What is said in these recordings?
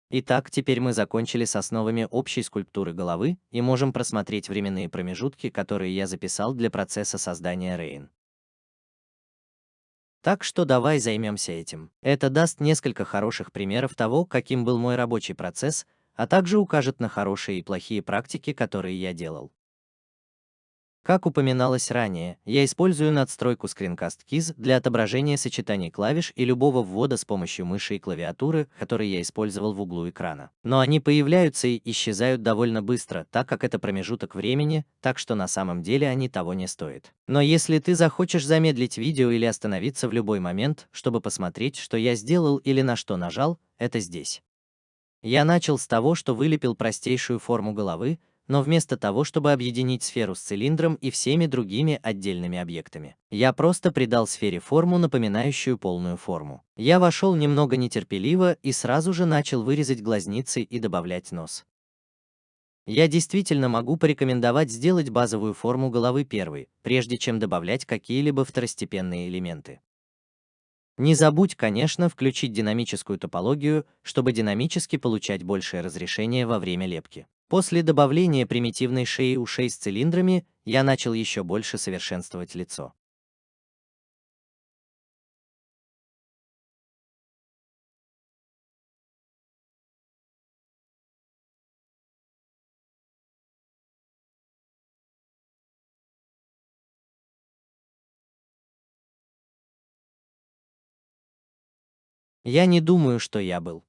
Итак, теперь мы закончили с основами общей скульптуры головы и можем просмотреть временные промежутки, которые я записал для процесса создания Рейн. Так что давай займемся этим. Это даст несколько хороших примеров того, каким был мой рабочий процесс, а также укажет на хорошие и плохие практики, которые я делал. Как упоминалось ранее, я использую надстройку Screencast Keys для отображения сочетаний клавиш и любого ввода с помощью мыши и клавиатуры, который я использовал в углу экрана. Но они появляются и исчезают довольно быстро, так как это промежуток времени, так что на самом деле они того не стоят. Но если ты захочешь замедлить видео или остановиться в любой момент, чтобы посмотреть, что я сделал или на что нажал, это здесь. Я начал с того, что вылепил простейшую форму головы, но вместо того, чтобы объединить сферу с цилиндром и всеми другими отдельными объектами, я просто придал сфере форму, напоминающую полную форму. Я вошел немного нетерпеливо и сразу же начал вырезать глазницы и добавлять нос. Я действительно могу порекомендовать сделать базовую форму головы первой, прежде чем добавлять какие-либо второстепенные элементы. Не забудь, конечно, включить динамическую топологию, чтобы динамически получать большее разрешение во время лепки. После добавления примитивной шеи ушей с цилиндрами, я начал еще больше совершенствовать лицо. Я не думаю, что я был.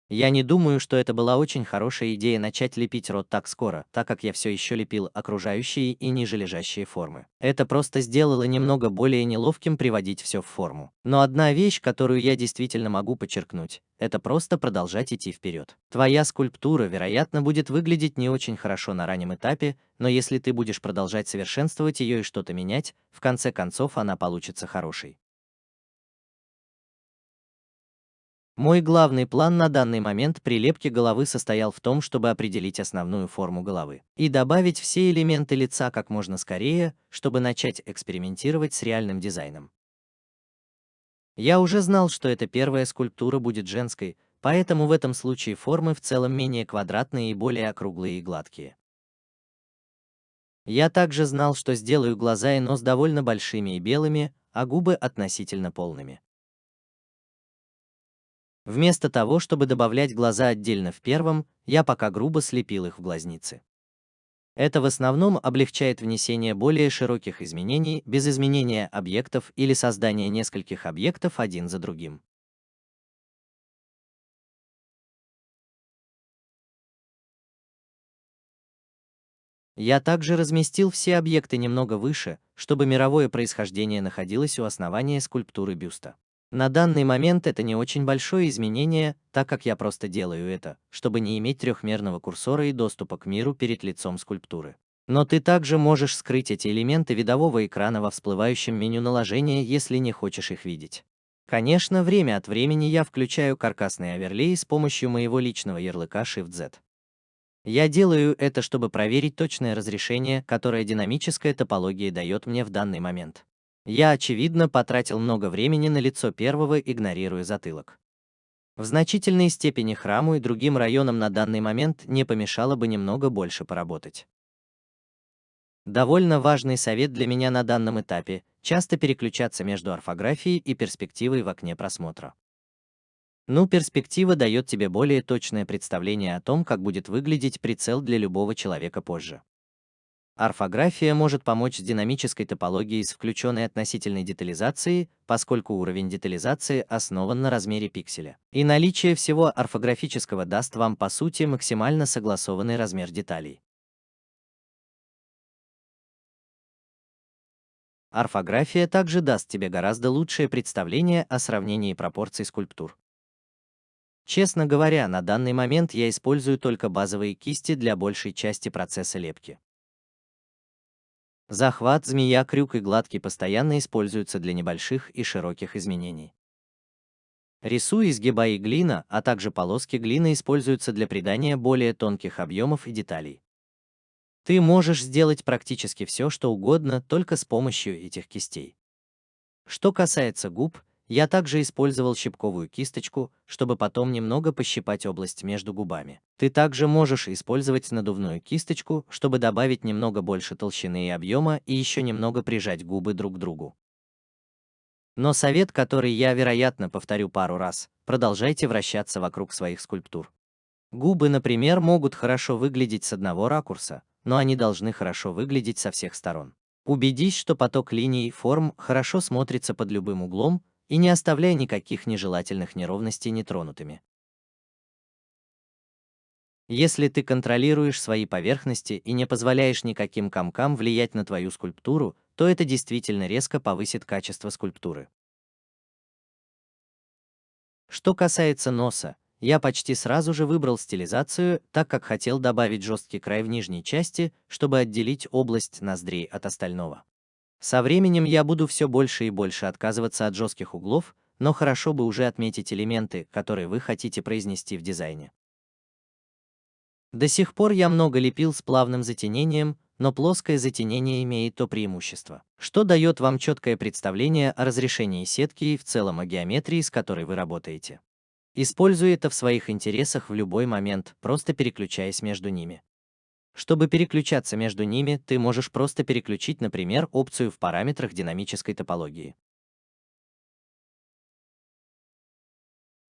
Я не думаю, что это была очень хорошая идея начать лепить рот так скоро, так как я все еще лепил окружающие и ниже лежащие формы. Это просто сделало немного более неловким приводить все в форму. Но одна вещь, которую я действительно могу подчеркнуть, это просто продолжать идти вперед. Твоя скульптура, вероятно, будет выглядеть не очень хорошо на раннем этапе, но если ты будешь продолжать совершенствовать ее и что-то менять, в конце концов она получится хорошей. Мой главный план на данный момент при лепке головы состоял в том, чтобы определить основную форму головы и добавить все элементы лица как можно скорее, чтобы начать экспериментировать с реальным дизайном. Я уже знал, что эта первая скульптура будет женской, поэтому в этом случае формы в целом менее квадратные и более округлые и гладкие. Я также знал, что сделаю глаза и нос довольно большими и белыми, а губы относительно полными. Вместо того, чтобы добавлять глаза отдельно в первом, я пока грубо слепил их в глазницы. Это в основном облегчает внесение более широких изменений без изменения объектов или создания нескольких объектов один за другим. Я также разместил все объекты немного выше, чтобы мировое происхождение находилось у основания скульптуры бюста. На данный момент это не очень большое изменение, так как я просто делаю это, чтобы не иметь трехмерного курсора и доступа к миру перед лицом скульптуры. Но ты также можешь скрыть эти элементы видового экрана во всплывающем меню наложения, если не хочешь их видеть. Конечно, время от времени я включаю каркасный оверлей с помощью моего личного ярлыка Shift-Z. Я делаю это, чтобы проверить точное разрешение, которое динамическая топология дает мне в данный момент. Я, очевидно, потратил много времени на лицо первого, игнорируя затылок. В значительной степени храму и другим районам на данный момент не помешало бы немного больше поработать. Довольно важный совет для меня на данном этапе — часто переключаться между орфографией и перспективой в окне просмотра. Ну, перспектива дает тебе более точное представление о том, как будет выглядеть прицел для любого человека позже. Орфография может помочь с динамической топологией с включенной относительной детализацией, поскольку уровень детализации основан на размере пикселя. И наличие всего орфографического даст вам, по сути, максимально согласованный размер деталей. Орфография также даст тебе гораздо лучшее представление о сравнении пропорций скульптур. Честно говоря, на данный момент я использую только базовые кисти для большей части процесса лепки. Захват, змея, крюк и гладкий постоянно используются для небольших и широких изменений. Рисуй, изгибай и глина, а также полоски глины используются для придания более тонких объемов и деталей. Ты можешь сделать практически все, что угодно, только с помощью этих кистей. Что касается губ, Я также использовал щипковую кисточку, чтобы потом немного пощипать область между губами. Ты также можешь использовать надувную кисточку, чтобы добавить немного больше толщины и объема и еще немного прижать губы друг к другу. Но совет, который я, вероятно, повторю пару раз: продолжайте вращаться вокруг своих скульптур. Губы, например, могут хорошо выглядеть с одного ракурса, но они должны хорошо выглядеть со всех сторон. Убедись, что поток линий и форм хорошо смотрится под любым углом и не оставляй никаких нежелательных неровностей нетронутыми. Если ты контролируешь свои поверхности и не позволяешь никаким комкам влиять на твою скульптуру, то это действительно резко повысит качество скульптуры. Что касается носа, я почти сразу же выбрал стилизацию, так как хотел добавить жесткий край в нижней части, чтобы отделить область ноздрей от остального. Со временем я буду все больше и больше отказываться от жестких углов, но хорошо бы уже отметить элементы, которые вы хотите произнести в дизайне. До сих пор я много лепил с плавным затенением, но плоское затенение имеет то преимущество, что дает вам четкое представление о разрешении сетки и в целом о геометрии, с которой вы работаете. Используй это в своих интересах в любой момент, просто переключаясь между ними. Чтобы переключаться между ними, ты можешь просто переключить, например, опцию в параметрах динамической топологии.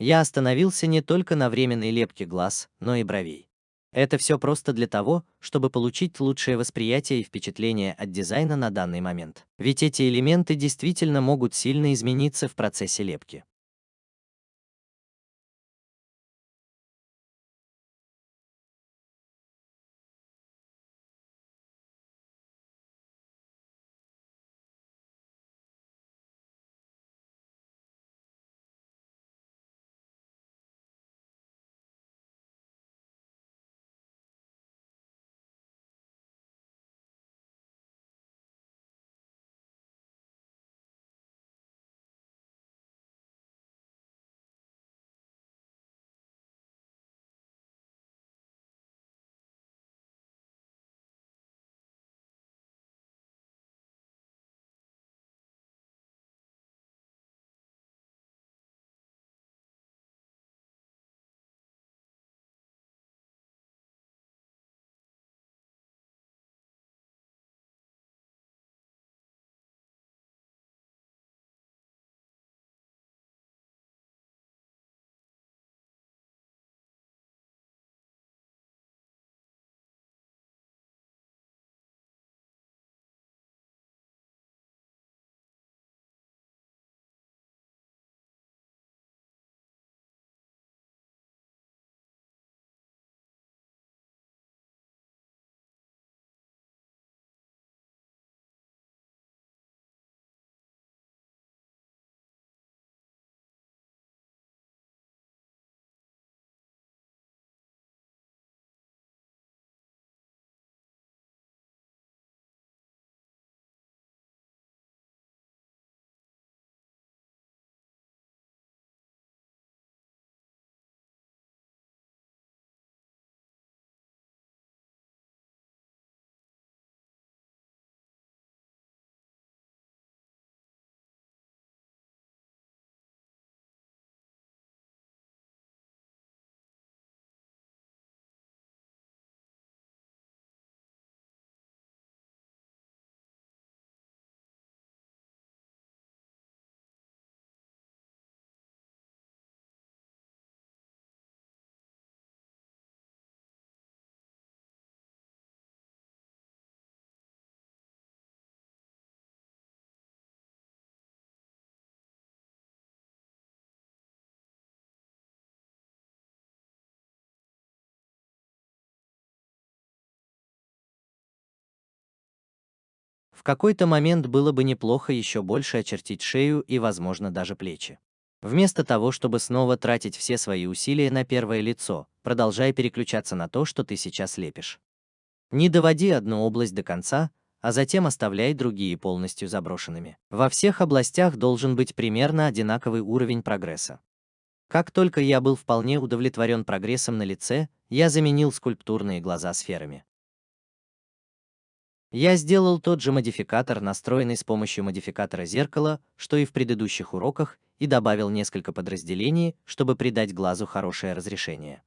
Я остановился не только на временной лепке глаз, но и бровей. Это все просто для того, чтобы получить лучшее восприятие и впечатление от дизайна на данный момент. Ведь эти элементы действительно могут сильно измениться в процессе лепки. В какой-то момент было бы неплохо еще больше очертить шею и, возможно, даже плечи. Вместо того, чтобы снова тратить все свои усилия на первое лицо, продолжай переключаться на то, что ты сейчас лепишь. Не доводи одну область до конца, а затем оставляй другие полностью заброшенными. Во всех областях должен быть примерно одинаковый уровень прогресса. Как только я был вполне удовлетворен прогрессом на лице, я заменил скульптурные глаза сферами. Я сделал тот же модификатор, настроенный с помощью модификатора зеркала, что и в предыдущих уроках, и добавил несколько подразделений, чтобы придать глазу хорошее разрешение.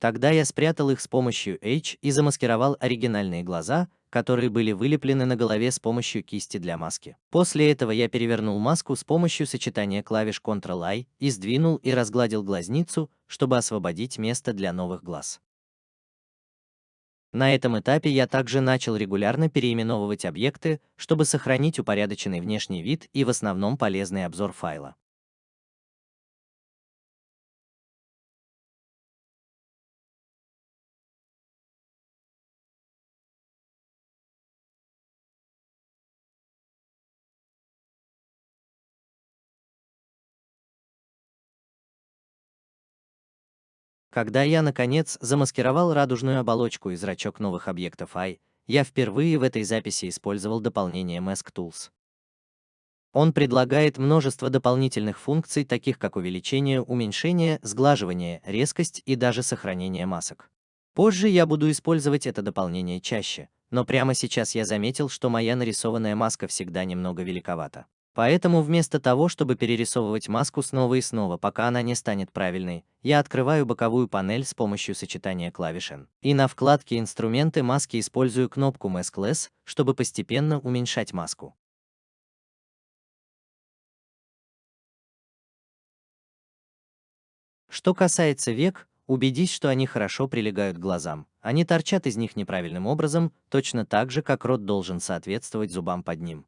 Тогда я спрятал их с помощью H и замаскировал оригинальные глаза, которые были вылеплены на голове с помощью кисти для маски. После этого я перевернул маску с помощью сочетания клавиш Ctrl-I и сдвинул и разгладил глазницу, чтобы освободить место для новых глаз. На этом этапе я также начал регулярно переименовывать объекты, чтобы сохранить упорядоченный внешний вид и в основном полезный обзор файла. Когда я, наконец, замаскировал радужную оболочку и зрачок новых объектов AI, я впервые в этой записи использовал дополнение Mask Tools. Он предлагает множество дополнительных функций, таких как увеличение, уменьшение, сглаживание, резкость и даже сохранение масок. Позже я буду использовать это дополнение чаще, но прямо сейчас я заметил, что моя нарисованная маска всегда немного великовата. Поэтому вместо того, чтобы перерисовывать маску снова и снова, пока она не станет правильной, я открываю боковую панель с помощью сочетания клавиш N. И на вкладке «Инструменты маски» использую кнопку Mask Less, чтобы постепенно уменьшать маску. Что касается век, убедись, что они хорошо прилегают к глазам. Они торчат из них неправильным образом, точно так же, как рот должен соответствовать зубам под ним.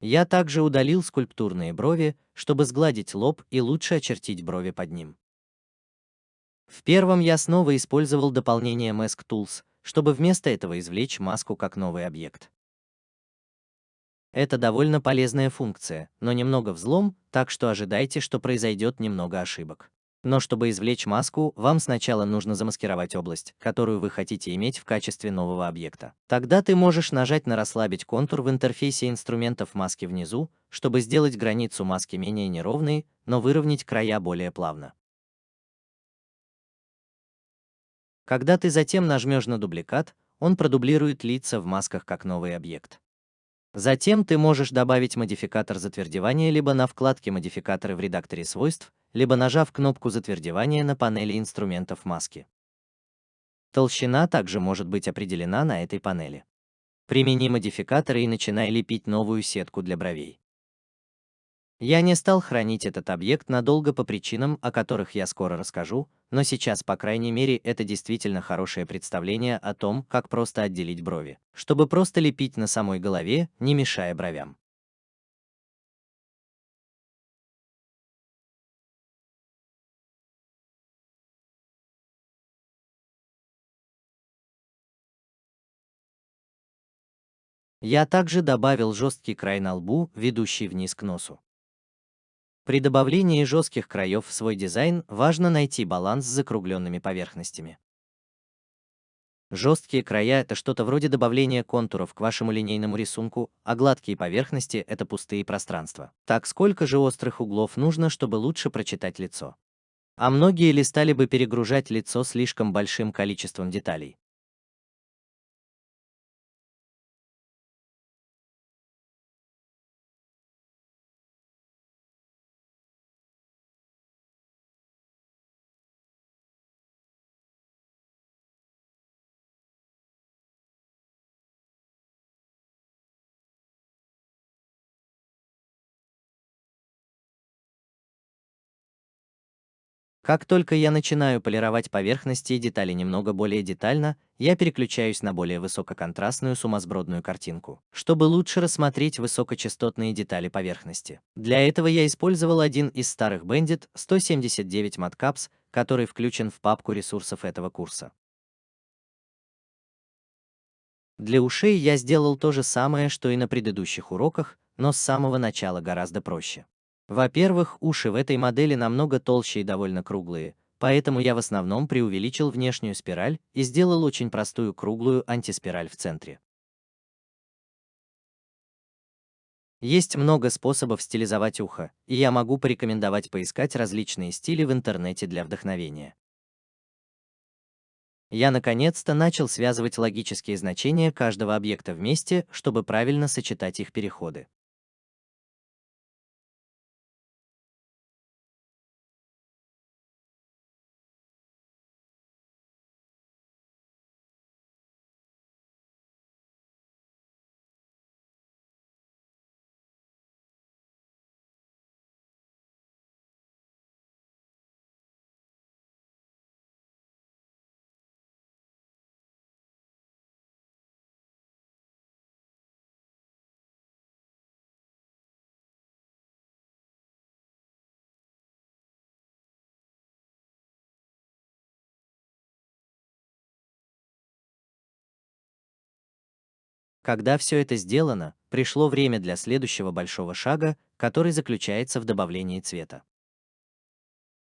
Я также удалил скульптурные брови, чтобы сгладить лоб и лучше очертить брови под ним. В первом я снова использовал дополнение Mask Tools, чтобы вместо этого извлечь маску как новый объект. Это довольно полезная функция, но немного взлом, так что ожидайте, что произойдет немного ошибок. Но чтобы извлечь маску, вам сначала нужно замаскировать область, которую вы хотите иметь в качестве нового объекта. Тогда ты можешь нажать на «Расслабить контур» в интерфейсе инструментов маски внизу, чтобы сделать границу маски менее неровной, но выровнять края более плавно. Когда ты затем нажмешь на дубликат, он продублирует лица в масках как новый объект. Затем ты можешь добавить модификатор затвердевания либо на вкладке «Модификаторы» в редакторе свойств, либо нажав кнопку затвердевания на панели инструментов маски. Толщина также может быть определена на этой панели. Примени модификаторы и начинай лепить новую сетку для бровей. Я не стал хранить этот объект надолго по причинам, о которых я скоро расскажу, но сейчас, по крайней мере, это действительно хорошее представление о том, как просто отделить брови, чтобы просто лепить на самой голове, не мешая бровям. Я также добавил жесткий край на лбу, ведущий вниз к носу. При добавлении жестких краев в свой дизайн важно найти баланс с закругленными поверхностями. Жесткие края — это что-то вроде добавления контуров к вашему линейному рисунку, а гладкие поверхности — это пустые пространства. Так сколько же острых углов нужно, чтобы лучше прочитать лицо? А многие ли стали бы перегружать лицо слишком большим количеством деталей? Как только я начинаю полировать поверхности и детали немного более детально, я переключаюсь на более высококонтрастную сумасбродную картинку, чтобы лучше рассмотреть высокочастотные детали поверхности. Для этого я использовал один из старых Bandit 179 Matcaps, который включен в папку ресурсов этого курса. Для ушей я сделал то же самое, что и на предыдущих уроках, но с самого начала гораздо проще. Во-первых, уши в этой модели намного толще и довольно круглые, поэтому я в основном преувеличил внешнюю спираль и сделал очень простую круглую антиспираль в центре. Есть много способов стилизовать ухо, и я могу порекомендовать поискать различные стили в интернете для вдохновения. Я наконец-то начал связывать логические значения каждого объекта вместе, чтобы правильно сочетать их переходы. Когда все это сделано, пришло время для следующего большого шага, который заключается в добавлении цвета.